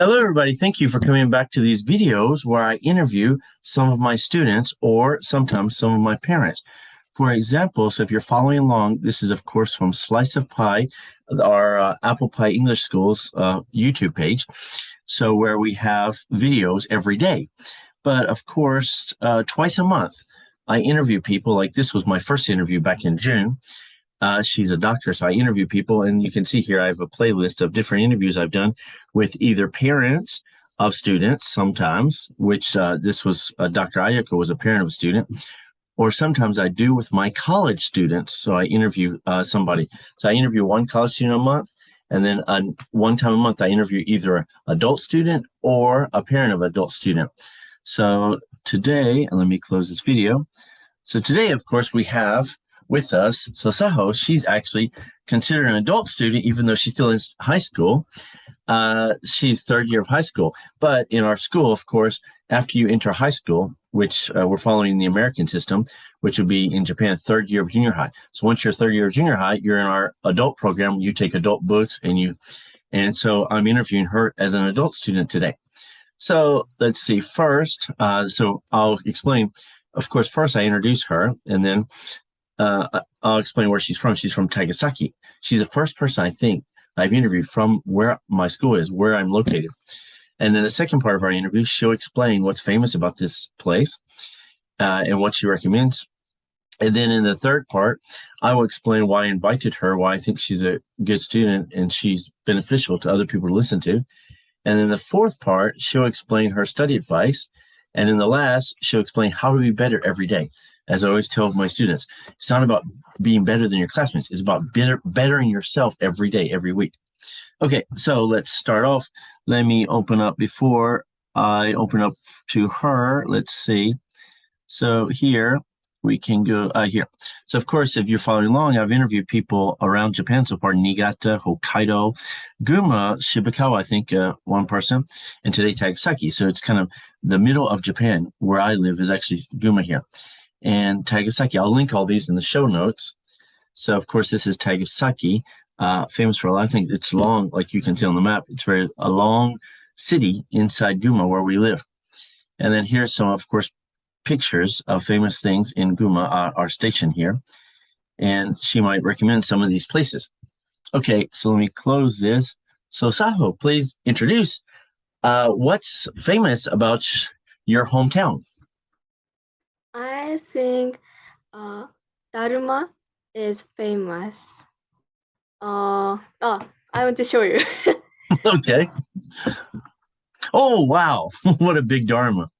Hello, everybody. Thank you for coming back to these videos where I interview some of my students or sometimes some of my parents. For example, so if you're following along, this is, of course, from Slice of Pie, our Apple Pie English Schools YouTube page, so where we have videos every day. But, of course, twice a month, I interview people. Like this was my first interview back in June. She's a doctor, so I interview people, and you can see here I have a playlist of different interviews I've done with either parents of students sometimes, which this was Dr. Ayako was a parent of a student, or sometimes I do with my college students. So I interview somebody. So I interview one college student a month, and then one time a month I interview either an adult student or a parent of an adult student. So today, and let me close this video. So today, of course, we have with us, so Saho, she's actually considered an adult student, even though she's still in high school. She's third year of high school. But in our school, of course, after you enter high school, which we're following the American system, which would be in Japan, third year of junior high. So once you're third year of junior high, you're in our adult program. You take adult books, and so I'm interviewing her as an adult student today. So let's see. First, so I'll explain. Of course, first I introduce her, and then I'll explain where she's from. She's from Takasaki. She's the first person I think I've interviewed from where my school is, where I'm located. And then the second part of our interview, she'll explain what's famous about this place and what she recommends. And then in the third part, I will explain why I invited her, why I think she's a good student and she's beneficial to other people to listen to. And then the fourth part, she'll explain her study advice. And in the last, she'll explain how to be better every day. As I always tell my students, it's not about being better than your classmates. It's about bettering yourself every day, every week. Okay, so let's start off. Let me open up before I open up to her. Let's see. So here we can go here. So of course, if you're following along, I've interviewed people around Japan so far: Niigata, Hokkaido, Gunma, Shibakawa, I think one person, and today Takasaki. So it's kind of the middle of Japan. Where I live is actually Gunma here. And Takasaki, I'll link all these in the show notes. So, of course, this is Takasaki, famous for a lot of things. It's long, like you can see on the map. It's a long city inside Gunma where we live. And then here's some, of course, pictures of famous things in Gunma, our station here. And she might recommend some of these places. Okay, so let me close this. So, Saho, please introduce what's famous about your hometown. I think Daruma is famous. I want to show you. Okay. Oh, wow. What a big Dharma.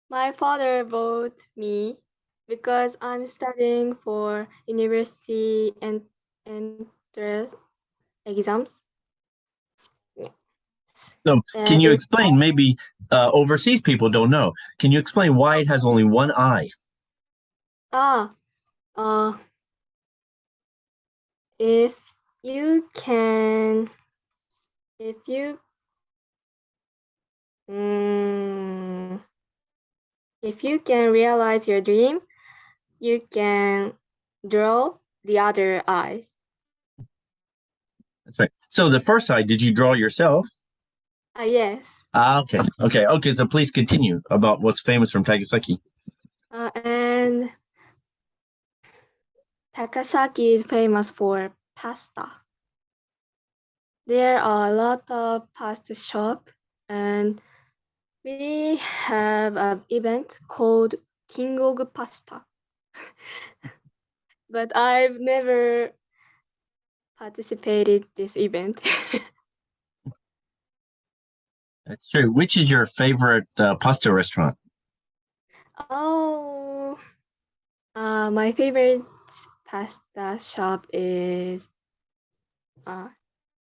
My father bought me because I'm studying for university and entrance exams. So can you explain, maybe overseas people don't know, can you explain why it has only one eye? If you can realize your dream, you can draw the other eyes. That's right. So the first eye, did you draw yourself? Yes. Okay. So please continue about what's famous from Takasaki. And Takasaki is famous for pasta. There are a lot of pasta shops, and we have an event called King of Pasta. But I've never participated this event. That's true. Which is your favorite pasta restaurant? My favorite pasta shop is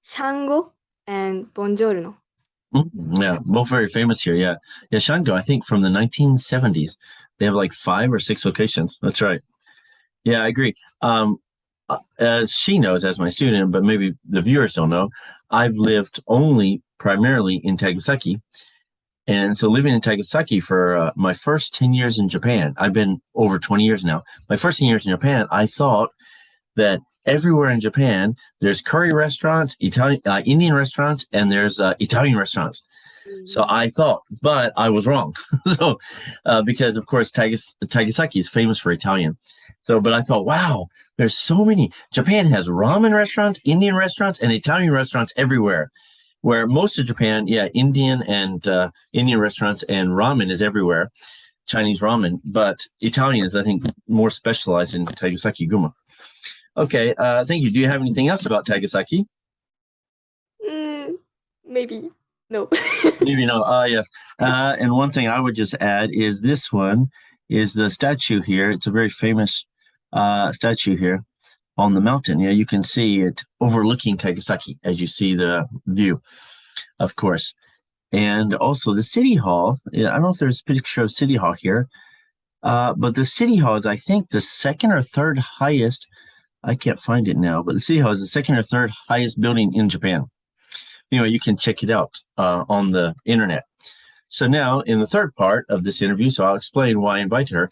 Shango and Buongiorno. Yeah, both very famous here. Yeah, Shango, I think from the 1970s. They have like 5 or 6 locations. That's right. Yeah, I agree. As she knows, as my student, but maybe the viewers don't know, I've lived primarily in Takasaki. And so living in Takasaki for my first 10 years in Japan, I've been over 20 years now. My first 10 years in Japan, I thought that everywhere in Japan, there's curry restaurants, Indian restaurants, and there's Italian restaurants. So I thought, but I was wrong. So, because of course Takasaki is famous for Italian. So, but I thought, wow, there's so many. Japan has ramen restaurants, Indian restaurants, and Italian restaurants everywhere. Where most of Japan, yeah, Indian and Indian restaurants and ramen is everywhere, Chinese ramen. But Italian is, I think, more specialized in Takasaki Gunma. Okay, thank you. Do you have anything else about Takasaki? Maybe no. Maybe no. Yes. And one thing I would just add is this one is the statue here. It's a very famous statue here on the mountain. Yeah, you can see it overlooking Takasaki as you see the view, of course. And also the city hall. Yeah, I don't know if there's a picture of city hall here, but the city hall is, I think, the second or third highest. I can't find it now, but the city hall is the second or third highest building in Japan. Anyway, you can check it out on the internet. So now in the third part of this interview, so I'll explain why I invited her.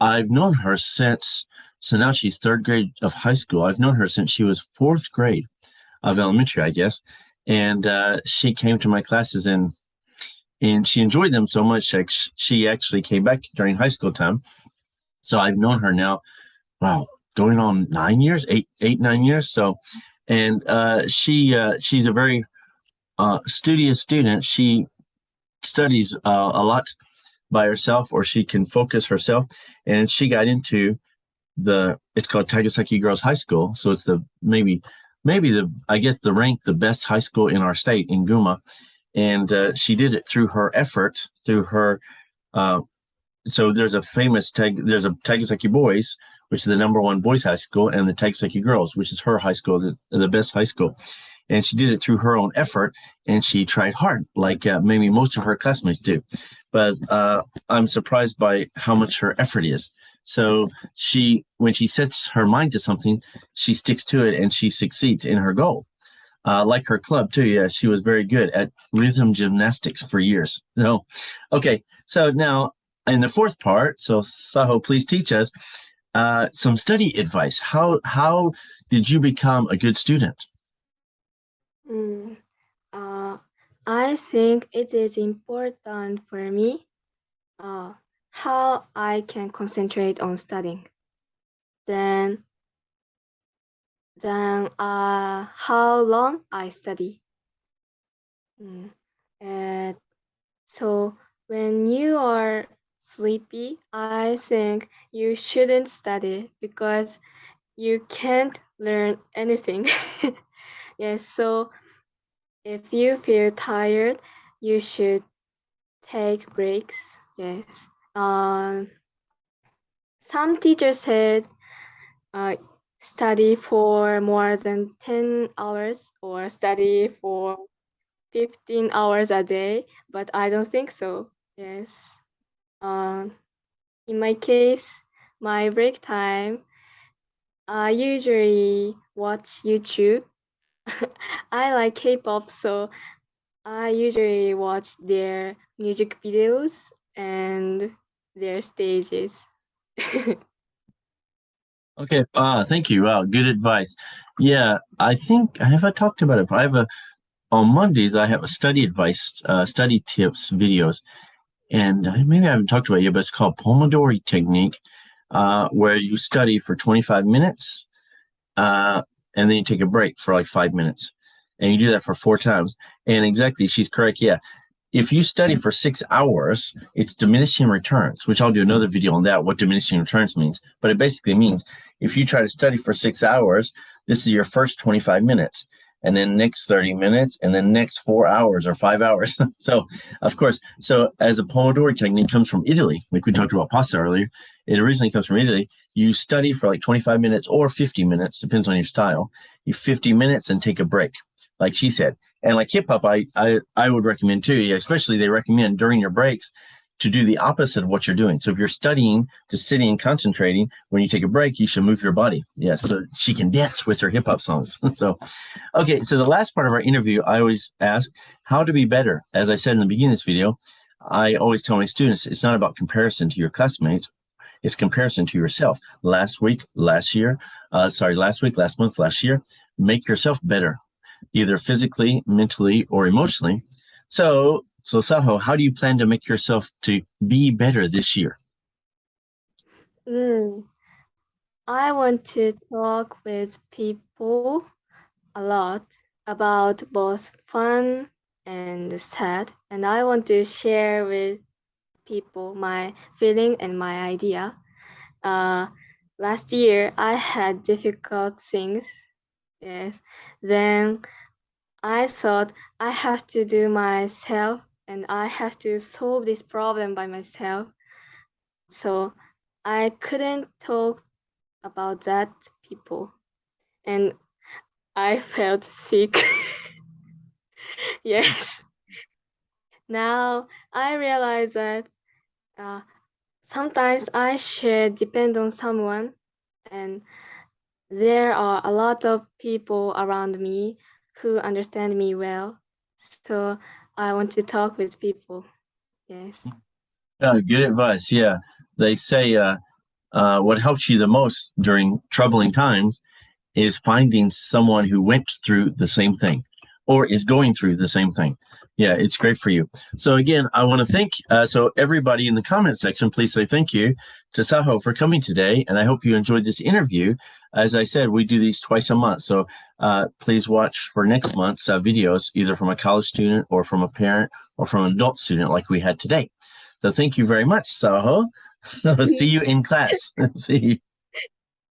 I've known her since, so now she's third grade of high school. I've known her since she was fourth grade of elementary, I guess. And she came to my classes and she enjoyed them so much that she actually came back during high school time. So I've known her now, wow, going on 9 years, 9 years. So, and she's a very studious student. She studies a lot by herself, or she can focus herself. And she got into it's called Takasaki Girls High School. So it's maybe the best high school in our state, in Gunma. And she did it through her effort, through her. So there's a Takasaki Boys, which is the #1 boys high school, and the Takasaki Girls, which is her high school, the best high school. And she did it through her own effort, and she tried hard, like maybe most of her classmates do. But I'm surprised by how much her effort is. So when she sets her mind to something, she sticks to it, and she succeeds in her goal. Like her club too. Yeah, she was very good at rhythm gymnastics for years. So, okay. So now in the fourth part, so Saho, please teach us some study advice. How did you become a good student? I think it is important for me how I can concentrate on studying. Then how long I study. And so when you are sleepy, I think you shouldn't study because you can't learn anything. Yes, so if you feel tired, you should take breaks. Yes. Some teachers said study for more than 10 hours or study for 15 hours a day, but I don't think so. Yes. In my case, my break time, I usually watch YouTube. I like K-pop, so I usually watch their music videos and their stages. Okay, thank you. Wow, good advice. Yeah, I think I talked about it, but on Mondays I have a study advice, study tips videos, and maybe I haven't talked about it yet, but it's called Pomodori Technique, where you study for 25 minutes, and then you take a break for like 5 minutes, and you do that for 4 times. And exactly, she's correct. Yeah, if you study for 6 hours, it's diminishing returns, which I'll do another video on that, what diminishing returns means. But it basically means if you try to study for 6 hours, this is your first 25 minutes, and then next 30 minutes, and then next 4 hours or 5 hours. So, of course, as a Pomodori technique comes from Italy, like we talked about pasta earlier, it originally comes from Italy. You study for like 25 minutes or 50 minutes, depends on your style. You 50 minutes and take a break, like she said. And like hip hop, I would recommend too, especially they recommend during your breaks to do the opposite of what you're doing. So if you're studying, just sitting and concentrating, when you take a break, you should move your body. Yes, so she can dance with her hip hop songs. So, okay, so the last part of our interview, I always ask how to be better. As I said in the beginning of this video, I always tell my students, it's not about comparison to your classmates. It's comparison to yourself. Last week, last month, last year. Make yourself better, either physically, mentally, or emotionally. So Saho, how do you plan to make yourself to be better this year? I want to talk with people a lot about both fun and sad, and I want to share with people my feeling and my idea. Last year I had difficult things. Yes. Then I thought I have to do myself and I have to solve this problem by myself. So I couldn't talk about that to people. And I felt sick. Yes. Now I realize that sometimes I should depend on someone, and there are a lot of people around me who understand me well. So I want to talk with people. Yes. Good advice. Yeah, they say what helps you the most during troubling times is finding someone who went through the same thing or is going through the same thing. Yeah, it's great for you. So again, I want to thank so everybody in the comment section, please say thank you to Saho for coming today. And I hope you enjoyed this interview. As I said, we do these twice a month. So please watch for next month's videos, either from a college student or from a parent or from an adult student like we had today. So thank you very much, Saho. So see you in class. See you.